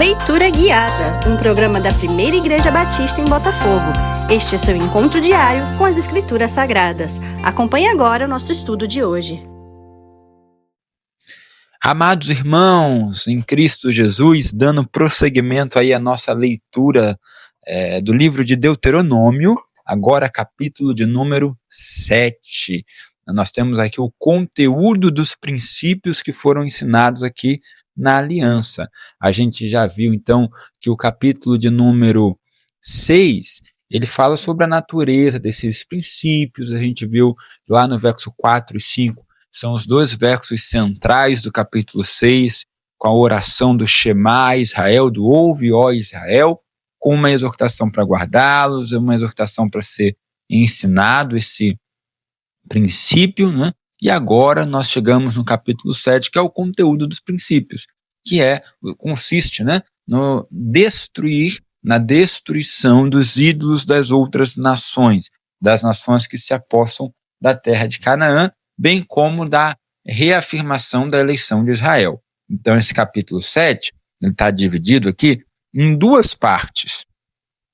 Leitura Guiada, um programa da Primeira Igreja Batista em Botafogo. Este é seu encontro diário com as Escrituras Sagradas. Acompanhe agora o nosso estudo de hoje. Amados irmãos, em Cristo Jesus, dando prosseguimento aí à nossa leitura do livro de Deuteronômio, agora capítulo de número 7. Nós temos aqui o conteúdo dos princípios que foram ensinados aqui na aliança. A gente já viu, então, que o capítulo de número 6, ele fala sobre a natureza desses princípios. A gente viu lá no verso 4 e 5, são os dois versos centrais do capítulo 6, com a oração do Shema Israel, do Ouve, ó Israel, com uma exortação para guardá-los, uma exortação para ser ensinado esse princípio, né? E agora nós chegamos no capítulo 7, que é o conteúdo dos princípios, que consiste, né, na destruição dos ídolos das outras nações, das nações que se apossam da terra de Canaã, bem como da reafirmação da eleição de Israel. Então esse capítulo 7 está dividido aqui em duas partes.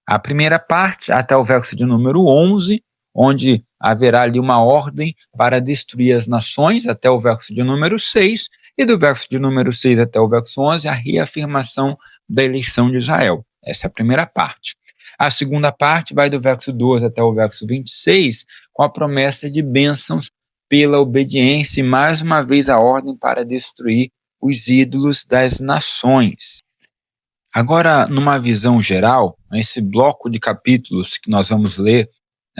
A primeira parte, até o verso de número 11, onde haverá ali uma ordem para destruir as nações, até o verso de número 6, e do verso de número 6 até o verso 11, a reafirmação da eleição de Israel. Essa é a primeira parte. A segunda parte vai do verso 12 até o verso 26, com a promessa de bênçãos pela obediência e, mais uma vez, a ordem para destruir os ídolos das nações. Agora, numa visão geral, esse bloco de capítulos que nós vamos ler,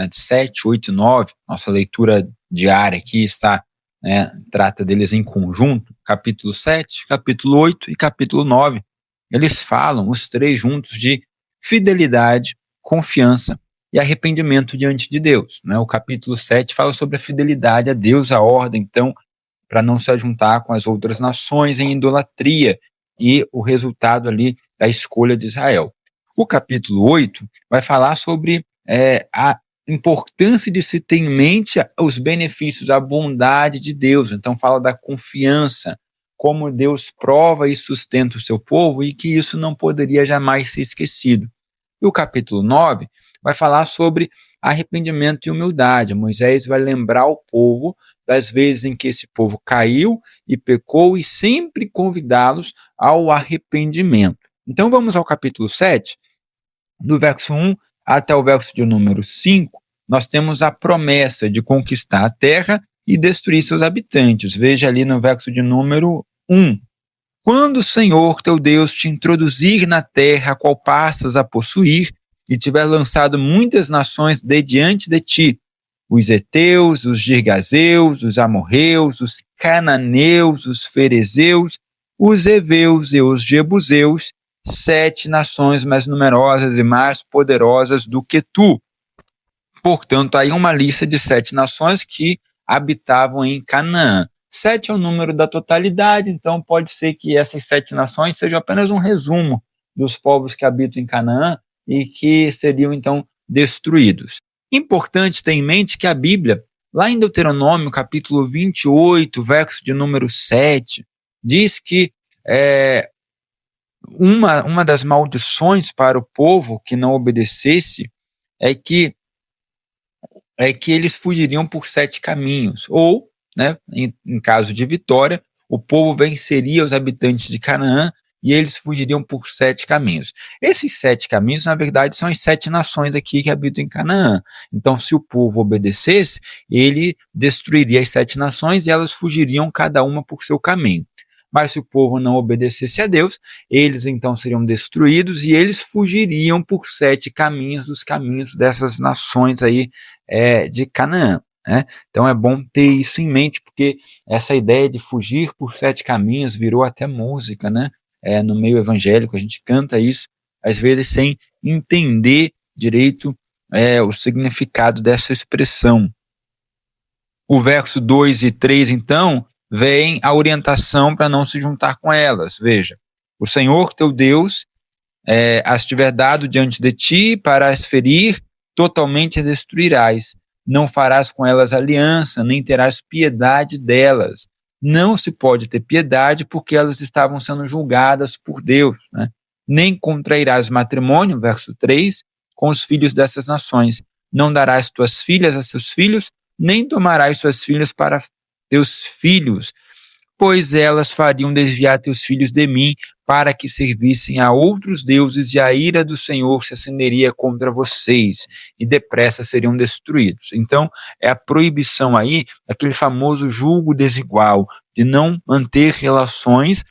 de 7, 8 e 9, nossa leitura diária aqui trata deles em conjunto, capítulo 7, capítulo 8 e capítulo 9, eles falam, os três juntos, de fidelidade, confiança e arrependimento diante de Deus. O capítulo 7 fala sobre a fidelidade a Deus, a ordem, então, para não se ajuntar com as outras nações em idolatria, e o resultado ali da escolha de Israel. O capítulo 8 vai falar sobre a importância de se ter em mente os benefícios, a bondade de Deus. Então fala da confiança, como Deus prova e sustenta o seu povo e que isso não poderia jamais ser esquecido. E o capítulo 9 vai falar sobre arrependimento e humildade. Moisés vai lembrar o povo das vezes em que esse povo caiu e pecou e sempre convidá-los ao arrependimento. Então vamos ao capítulo 7, do verso 1 até o verso de número 5, nós temos a promessa de conquistar a terra e destruir seus habitantes. Veja ali no verso de número 1. Quando o Senhor teu Deus te introduzir na terra a qual passas a possuir, e tiver lançado muitas nações de diante de ti, os heteus, os girgazeus, os amorreus, os cananeus, os ferezeus, os heveus e os jebuseus, 7 nações mais numerosas e mais poderosas do que tu. Portanto, aí uma lista de 7 nações que habitavam em Canaã. 7 é o número da totalidade, então pode ser que essas 7 nações sejam apenas um resumo dos povos que habitam em Canaã e que seriam então destruídos. Importante ter em mente que a Bíblia, lá em Deuteronômio, capítulo 28, verso de número 7, diz que uma das maldições para o povo que não obedecesse é que eles fugiriam por 7 caminhos, ou, em caso de vitória, o povo venceria os habitantes de Canaã e eles fugiriam por 7 caminhos. Esses 7 caminhos, na verdade, são as 7 nações aqui que habitam em Canaã. Então, se o povo obedecesse, ele destruiria as 7 nações e elas fugiriam cada uma por seu caminho. Mas se o povo não obedecesse a Deus, eles então seriam destruídos e eles fugiriam por 7 caminhos dos caminhos dessas nações aí de Canaã. Então é bom ter isso em mente, porque essa ideia de fugir por 7 caminhos virou até música, no meio evangélico a gente canta isso, às vezes sem entender direito o significado dessa expressão. O verso 2 e 3, então, vem a orientação para não se juntar com elas. Veja, o Senhor teu Deus as tiver dado diante de ti para as ferir, totalmente as destruirás. Não farás com elas aliança, nem terás piedade delas. Não se pode ter piedade porque elas estavam sendo julgadas por Deus, nem contrairás matrimônio, verso 3, com os filhos dessas nações. Não darás tuas filhas a seus filhos, nem tomarás suas filhas para teus filhos, pois elas fariam desviar teus filhos de mim, para que servissem a outros deuses, e a ira do Senhor se acenderia contra vocês, e depressa seriam destruídos. Então, é a proibição aí, daquele famoso julgo desigual, de não manter relações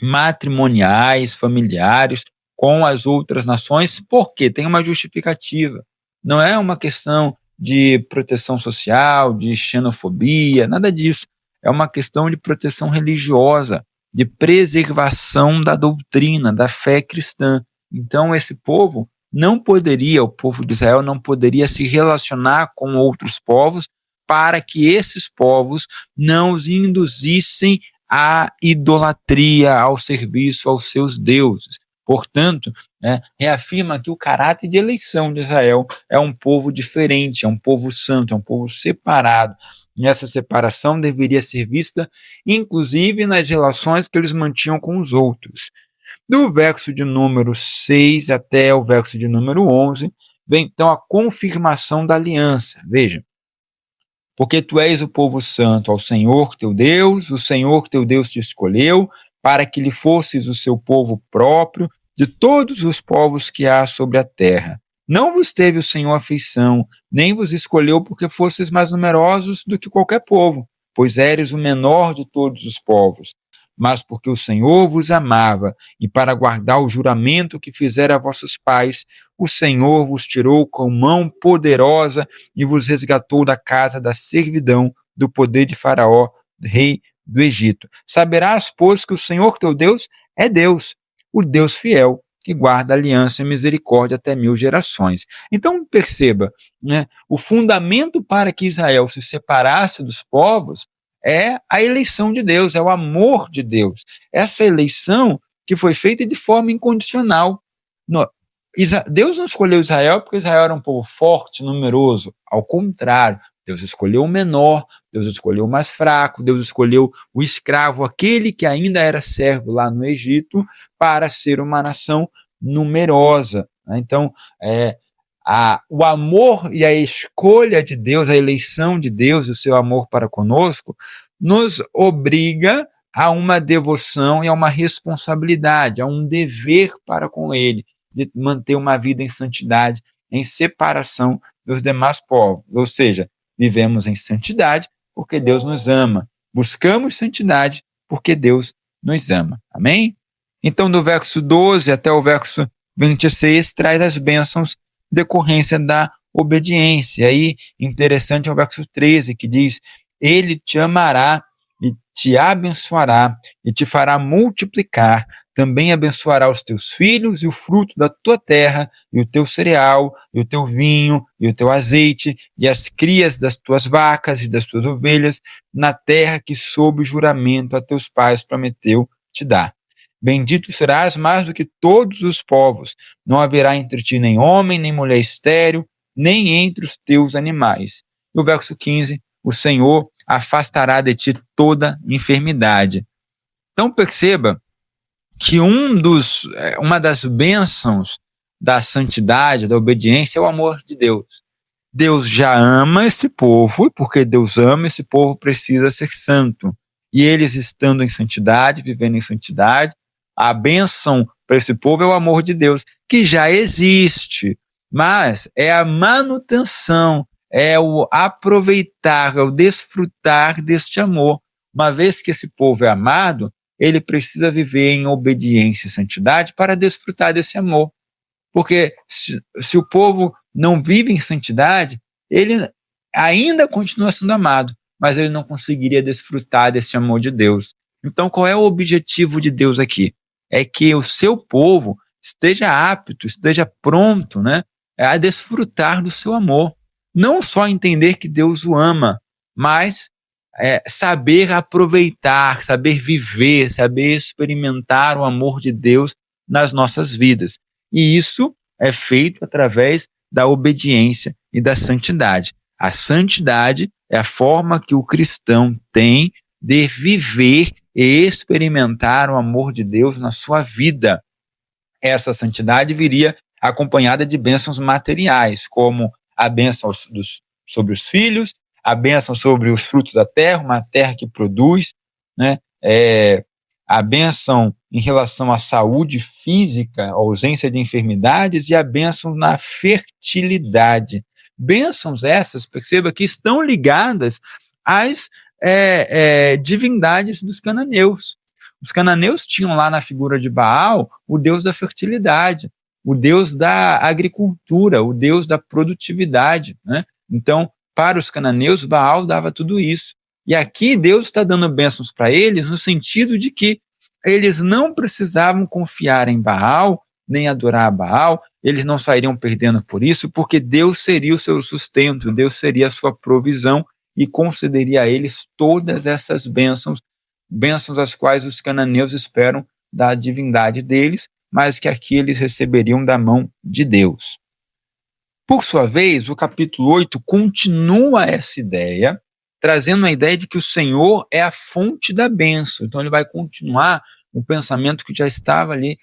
matrimoniais, familiares, com as outras nações, porque tem uma justificativa. Não é uma questão de proteção social, de xenofobia, nada disso. É uma questão de proteção religiosa, de preservação da doutrina, da fé cristã. Então, esse povo não poderia, o povo de Israel não poderia se relacionar com outros povos para que esses povos não os induzissem à idolatria, ao serviço aos seus deuses. Portanto, reafirma que o caráter de eleição de Israel é um povo diferente, é um povo santo, é um povo separado. E essa separação deveria ser vista, inclusive, nas relações que eles mantinham com os outros. Do verso de número 6 até o verso de número 11, vem então a confirmação da aliança. Veja, porque tu és o povo santo ao Senhor teu Deus, o Senhor teu Deus te escolheu, para que lhe fosses o seu povo próprio, de todos os povos que há sobre a terra. Não vos teve o Senhor afeição, nem vos escolheu porque fosseis mais numerosos do que qualquer povo, pois eres o menor de todos os povos, mas porque o Senhor vos amava, e para guardar o juramento que fizera a vossos pais, o Senhor vos tirou com mão poderosa e vos resgatou da casa da servidão, do poder de Faraó, rei do Egito. Saberás, pois, que o Senhor teu Deus é Deus, o Deus fiel, que guarda aliança e misericórdia até 1000 gerações. Então, perceba, o fundamento para que Israel se separasse dos povos é a eleição de Deus, é o amor de Deus. Essa eleição que foi feita de forma incondicional. Deus não escolheu Israel porque Israel era um povo forte, numeroso. Ao contrário, Deus escolheu o menor, Deus escolheu o mais fraco, Deus escolheu o escravo, aquele que ainda era servo lá no Egito, para ser uma nação numerosa. Então, o amor e a escolha de Deus, a eleição de Deus, o seu amor para conosco, nos obriga a uma devoção e a uma responsabilidade, a um dever para com Ele, de manter uma vida em santidade, em separação dos demais povos. Ou seja, vivemos em santidade porque Deus nos ama. Buscamos santidade porque Deus nos ama. Amém? Então, do verso 12 até o verso 26, traz as bênçãos decorrência da obediência. Aí, interessante é o verso 13, que diz: Ele te amará e te abençoará e te fará multiplicar, também abençoará os teus filhos e o fruto da tua terra, e o teu cereal, e o teu vinho, e o teu azeite, e as crias das tuas vacas e das tuas ovelhas, na terra que sob juramento a teus pais prometeu te dar. Bendito serás mais do que todos os povos, não haverá entre ti nem homem, nem mulher estéril, nem entre os teus animais. E o verso 15, o Senhor afastará de ti toda enfermidade. Então perceba que uma das bênçãos da santidade, da obediência, é o amor de Deus. Deus já ama esse povo, e porque Deus ama, esse povo precisa ser santo. E eles estando em santidade, vivendo em santidade, a bênção para esse povo é o amor de Deus, que já existe, mas é a manutenção, é o aproveitar, é o desfrutar deste amor. Uma vez que esse povo é amado, ele precisa viver em obediência e santidade para desfrutar desse amor. Porque se o povo não vive em santidade, ele ainda continua sendo amado, mas ele não conseguiria desfrutar desse amor de Deus. Então, qual é o objetivo de Deus aqui? É que o seu povo esteja apto, esteja pronto, a desfrutar do seu amor. Não só entender que Deus o ama, mas saber aproveitar, saber viver, saber experimentar o amor de Deus nas nossas vidas. E isso é feito através da obediência e da santidade. A santidade é a forma que o cristão tem de viver e experimentar o amor de Deus na sua vida. essa santidade viria acompanhada de bênçãos materiais, como a bênção sobre os filhos, a bênção sobre os frutos da terra, uma terra que produz, né? A bênção em relação à saúde física, a ausência de enfermidades, e a bênção na fertilidade. Bênçãos essas, perceba que estão ligadas às divindades dos cananeus. Os cananeus tinham lá na figura de Baal o deus da fertilidade, o deus da agricultura, o deus da produtividade, né? Então, para os cananeus, Baal dava tudo isso. E aqui Deus está dando bênçãos para eles no sentido de que eles não precisavam confiar em Baal, nem adorar a Baal, eles não sairiam perdendo por isso, porque Deus seria o seu sustento, Deus seria a sua provisão e concederia a eles todas essas bênçãos, bênçãos as quais os cananeus esperam da divindade deles, mas que aqui eles receberiam da mão de Deus. Por sua vez, o capítulo 8 continua essa ideia, trazendo a ideia de que o Senhor é a fonte da bênção. Então ele vai continuar um pensamento que já estava ali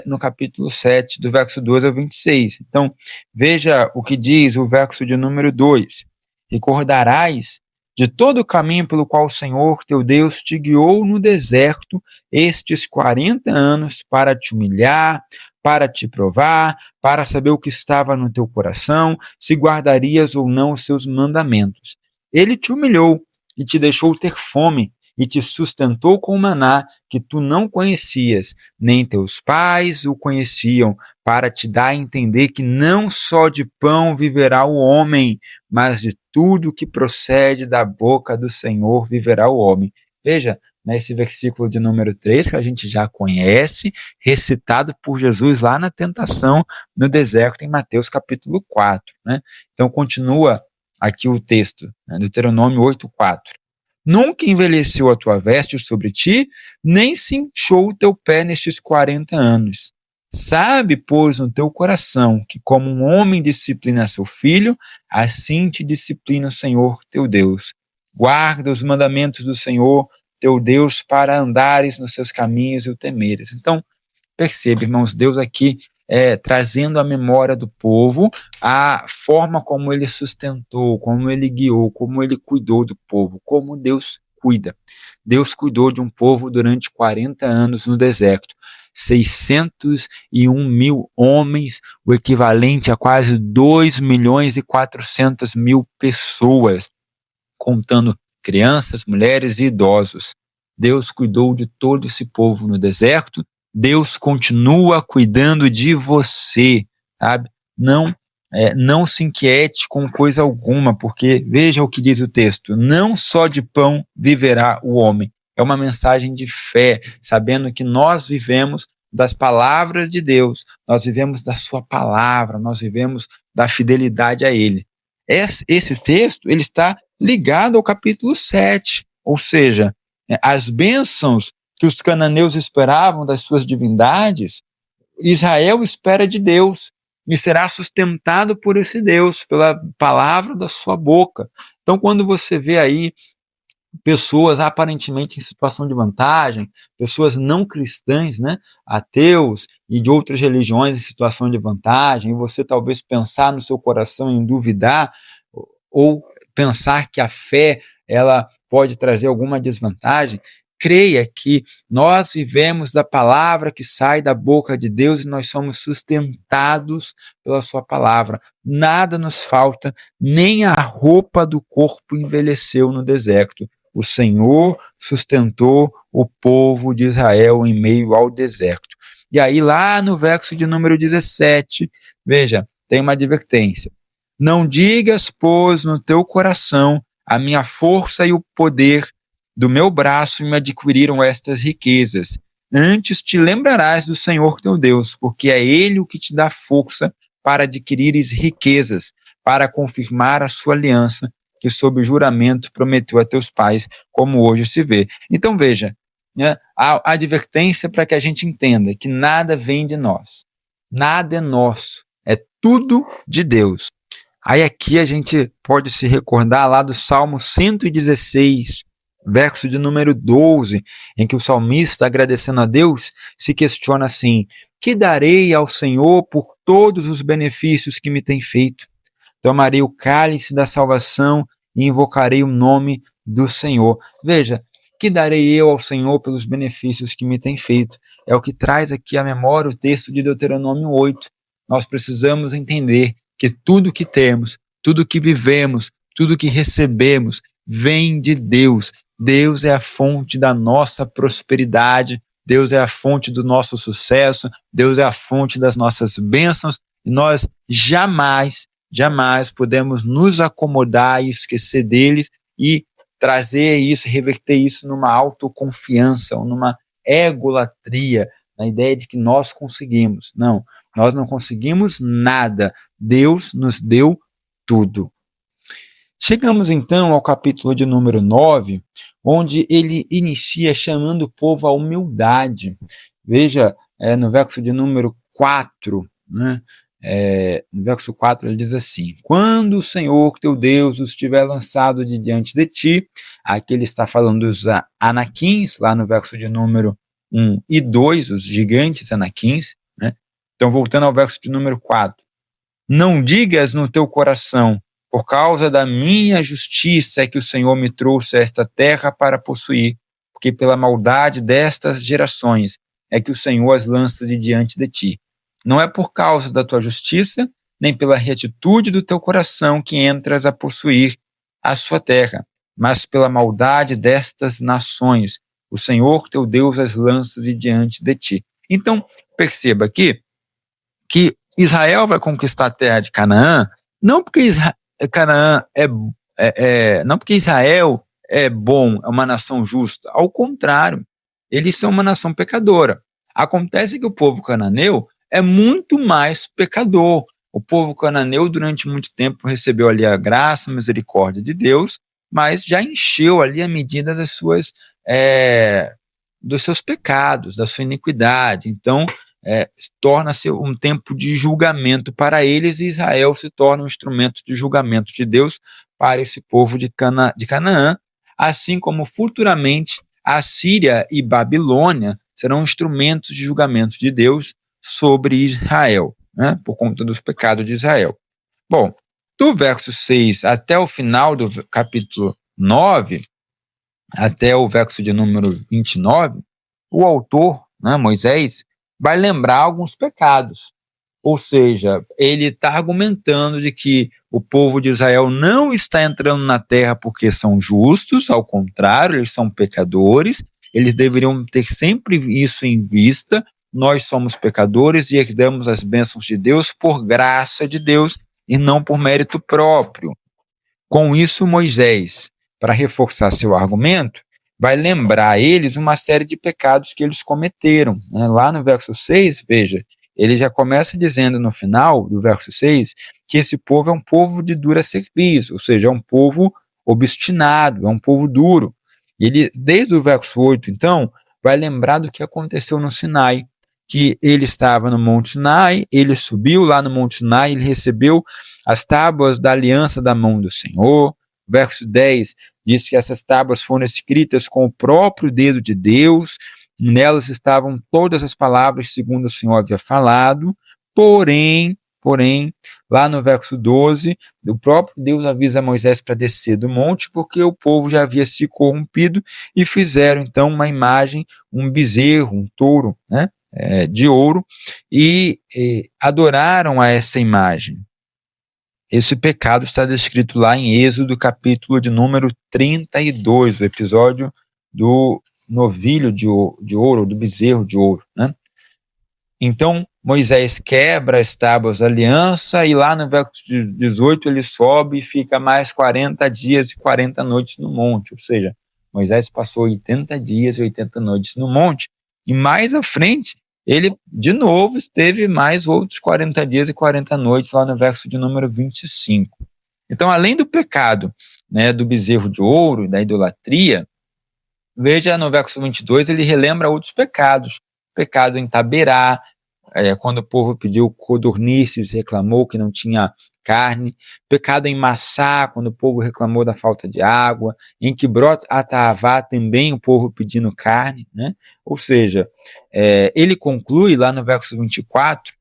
no capítulo 7, do verso 2 ao 26. Então, veja o que diz o verso de número 2. Recordarás de todo o caminho pelo qual o Senhor teu Deus te guiou no deserto estes 40 anos para te humilhar, para te provar, para saber o que estava no teu coração, se guardarias ou não os seus mandamentos. Ele te humilhou e te deixou ter fome, e te sustentou com o maná que tu não conhecias, nem teus pais o conheciam, para te dar a entender que não só de pão viverá o homem, mas de tudo que procede da boca do Senhor viverá o homem. Veja, nesse versículo de número 3, que a gente já conhece, recitado por Jesus lá na tentação no deserto, em Mateus capítulo 4. Né? Então, continua aqui o texto, né, Deuteronômio 8:4. Nunca envelheceu a tua veste sobre ti, nem se inchou o teu pé nestes 40 anos. Sabe, pois, no teu coração, que como um homem disciplina seu filho, assim te disciplina o Senhor teu Deus. Guarda os mandamentos do Senhor teu Deus para andares nos seus caminhos e o temeres. Então, perceba, irmãos, Deus aqui trazendo à memória do povo a forma como ele sustentou, como ele guiou, como ele cuidou do povo, como Deus cuida. Deus cuidou de um povo durante 40 anos no deserto. 601 mil homens, o equivalente a quase 2.400.000 pessoas, contando crianças, mulheres e idosos. Deus cuidou de todo esse povo no deserto. Deus continua cuidando de você, sabe? Não se inquiete com coisa alguma, porque veja o que diz o texto: não só de pão viverá o homem. É uma mensagem de fé, sabendo que nós vivemos das palavras de Deus, nós vivemos da sua palavra, nós vivemos da fidelidade a Ele. Esse texto ele está ligado ao capítulo 7, ou seja, as bênçãos que os cananeus esperavam das suas divindades, Israel espera de Deus e será sustentado por esse Deus, pela palavra da sua boca. Então, quando você vê aí pessoas aparentemente em situação de vantagem, pessoas não cristãs, né, ateus e de outras religiões em situação de vantagem, e você talvez pensar no seu coração em duvidar ou pensar que a fé ela pode trazer alguma desvantagem, creia que nós vivemos da palavra que sai da boca de Deus e nós somos sustentados pela sua palavra. Nada nos falta, nem a roupa do corpo envelheceu no deserto. O Senhor sustentou o povo de Israel em meio ao deserto. E aí lá no verso de número 17, veja, tem uma advertência. Não digas, pois, no teu coração, a minha força e o poder do meu braço me adquiriram estas riquezas. Antes te lembrarás do Senhor teu Deus, porque é Ele o que te dá força para adquirires riquezas, para confirmar a sua aliança, que sob juramento prometeu a teus pais, como hoje se vê. Então veja, né, a advertência para que a gente entenda que nada vem de nós, nada é nosso, é tudo de Deus. Aí aqui a gente pode se recordar lá do Salmo 116, verso de número 12, em que o salmista, agradecendo a Deus, se questiona assim: que darei ao Senhor por todos os benefícios que me tem feito? Tomarei o cálice da salvação e invocarei o nome do Senhor. Veja, que darei eu ao Senhor pelos benefícios que me tem feito? É o que traz aqui à memória o texto de Deuteronômio 8. Nós precisamos entender que tudo que temos, tudo que vivemos, tudo que recebemos, vem de Deus. Deus é a fonte da nossa prosperidade, Deus é a fonte do nosso sucesso, Deus é a fonte das nossas bênçãos, e nós jamais podemos nos acomodar e esquecer deles e trazer isso, reverter isso numa autoconfiança, ou numa egolatria, na ideia de que nós conseguimos. Não, nós não conseguimos nada, Deus nos deu tudo. Chegamos então ao capítulo de número 9, onde ele inicia chamando o povo à humildade. Veja, no verso de número 4, né? No verso 4 ele diz assim: quando o Senhor teu Deus os tiver lançado de diante de ti, aqui ele está falando dos anaquins, lá no verso de número 1 e 2, os gigantes anaquins, né? Então voltando ao verso de número 4, não digas no teu coração: por causa da minha justiça é que o Senhor me trouxe a esta terra para possuir, porque pela maldade destas gerações é que o Senhor as lança de diante de ti. Não é por causa da tua justiça, nem pela retitude do teu coração que entras a possuir a sua terra, mas pela maldade destas nações. O Senhor teu Deus as lança de diante de ti. Então, perceba aqui que Israel vai conquistar a terra de Canaã, não porque não porque Israel é bom, é uma nação justa. Ao contrário, eles são uma nação pecadora. Acontece que o povo cananeu é muito mais pecador. O povo cananeu, durante muito tempo, recebeu ali a graça, a misericórdia de Deus, mas já encheu ali a medida dos seus pecados, da sua iniquidade. Então, torna-se um tempo de julgamento para eles, e Israel se torna um instrumento de julgamento de Deus para esse povo de Canaã, assim como futuramente a Síria e Babilônia serão instrumentos de julgamento de Deus sobre Israel, né, por conta dos pecados de Israel. Bom, do verso 6 até o final do capítulo 9, até o verso de número 29, o autor, né, Moisés, vai lembrar alguns pecados. Ou seja, ele está argumentando de que o povo de Israel não está entrando na terra porque são justos, ao contrário, eles são pecadores, eles deveriam ter sempre isso em vista. Nós somos pecadores e herdamos as bênçãos de Deus por graça de Deus e não por mérito próprio. Com isso, Moisés, para reforçar seu argumento, vai lembrar a eles uma série de pecados que eles cometeram. Lá no verso 6, veja, ele já começa dizendo no final do verso 6 que esse povo é um povo de dura cerviz, ou seja, é um povo obstinado, é um povo duro. Ele, desde o verso 8, então, vai lembrar do que aconteceu no Sinai, que ele estava no Monte Sinai, ele subiu lá no Monte Sinai, ele recebeu as tábuas da aliança da mão do Senhor. Verso 10 diz que essas tábuas foram escritas com o próprio dedo de Deus, nelas estavam todas as palavras segundo o Senhor havia falado, porém, lá no verso 12, o próprio Deus avisa Moisés para descer do monte, porque o povo já havia se corrompido e fizeram então uma imagem, um bezerro, um touro, né, de ouro, e adoraram a essa imagem. Esse pecado está descrito lá em Êxodo, capítulo de número 32, o episódio do novilho de ouro, do bezerro de ouro, né? Então, Moisés quebra as tábuas da aliança e lá no verso 18 ele sobe e fica mais 40 dias e 40 noites no monte, ou seja, Moisés passou 80 dias e 80 noites no monte, e mais à frente ele, de novo, esteve mais outros 40 dias e 40 noites lá no verso de número 25. Então, além do pecado, né, do bezerro de ouro e da idolatria, veja no verso 22, ele relembra outros pecados. Pecado em Taberá, quando o povo pediu codornices, reclamou que não tinha carne, pecado em Massá, quando o povo reclamou da falta de água, em Kibrot Atavá também o povo pedindo carne, né? Ou seja, ele conclui lá no verso 24,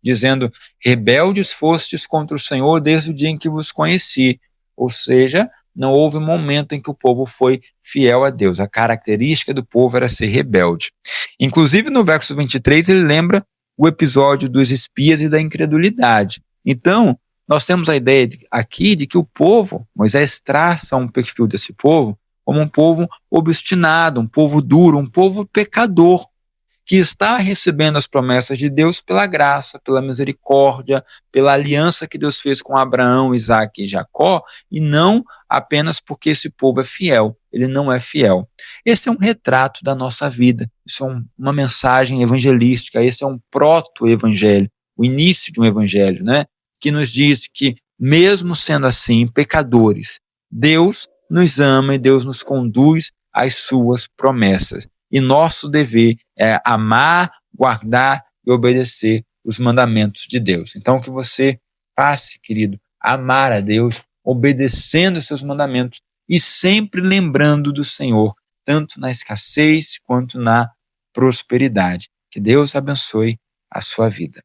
dizendo: rebeldes fostes contra o Senhor desde o dia em que vos conheci. Ou seja, não houve momento em que o povo foi fiel a Deus. A característica do povo era ser rebelde. Inclusive, no verso 23, ele lembra o episódio dos espias e da incredulidade. Então, nós temos a ideia aqui de que o povo, Moisés traça um perfil desse povo como um povo obstinado, um povo duro, um povo pecador, que está recebendo as promessas de Deus pela graça, pela misericórdia, pela aliança que Deus fez com Abraão, Isaque e Jacó, e não apenas porque esse povo é fiel. Ele não é fiel. Esse é um retrato da nossa vida. Isso é uma mensagem evangelística. Esse é um proto-evangelho, o início de um evangelho, né? Que nos diz que, mesmo sendo assim, pecadores, Deus nos ama e Deus nos conduz às suas promessas. E nosso dever é amar, guardar e obedecer os mandamentos de Deus. Então, que você passe, querido, a amar a Deus, obedecendo os seus mandamentos e sempre lembrando do Senhor, tanto na escassez quanto na prosperidade. Que Deus abençoe a sua vida.